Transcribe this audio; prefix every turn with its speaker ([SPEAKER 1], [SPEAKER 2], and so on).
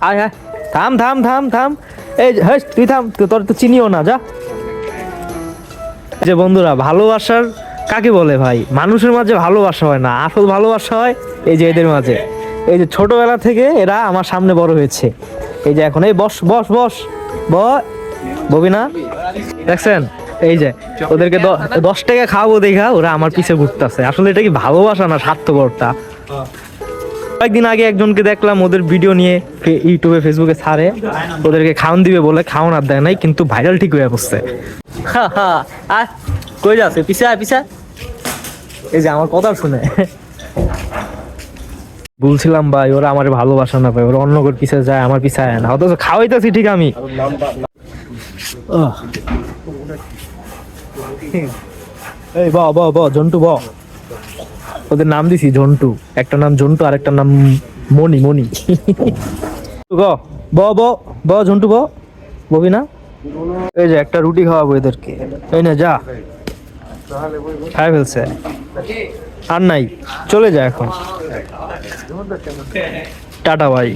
[SPEAKER 1] আয় হ্যাঁ, থাম থাম থাম থাম, এই হ্যাঁ তুই থাম, তোর তো চিনিও না, যা। যে বন্ধুরা, ভালোবাসার কাকে বলে ভাই? মানুষের মাঝে ভালোবাসা হয় না, আসল ভালোবাসা হয় এই যে এদের মাঝে। এই যে ছোটবেলা থেকে এরা আমার সামনে বড় হয়েছে। এই যে এখন এই বস বস বস, ববি না, দেখছেন? এই যে ওদেরকে 10 টাকা খাওয়াবো দেখা ওরা আমার পিছে ঘুরতেছে। আসলে এটা কি ভালোবাসা না স্বার্থপরতা? কয়েকদিন আগে একজনকে দেখলাম ওদের ভিডিও নিয়ে ইউটিউবে ফেসবুকে ছাড়ে, ওদেরকে খাওয়ান দিবে বলে খাওয়ান আর দেয় নাই, কিন্তু ভাইরাল ঠিক হয়ে বসছে। আয়, কই যাচ্ছে? পিছে আয়, পিছে। এই যে আমার কথা শুনে বলছিলাম ভাই, ওরা আমার ভালোবাসা না ভাই, ওরা অন্য করে পিছে যায়, আমার পিছে আয় না, অথচ খাওয়াইতেছি ঠিক আমি। এই ব ব ব জন্টু ব, ওদের নাম দিছি জন্টু, একটা নাম জন্টু আর একটা নাম মনি, মনি। গ ব ব ব জন্টু ব, ববি না। এই যে একটা রুটি খাওয়াবো এদেরকে, এই না যা, খাই ফেলছে আর নাই, চলে যায় এখন, টাটা ভাই।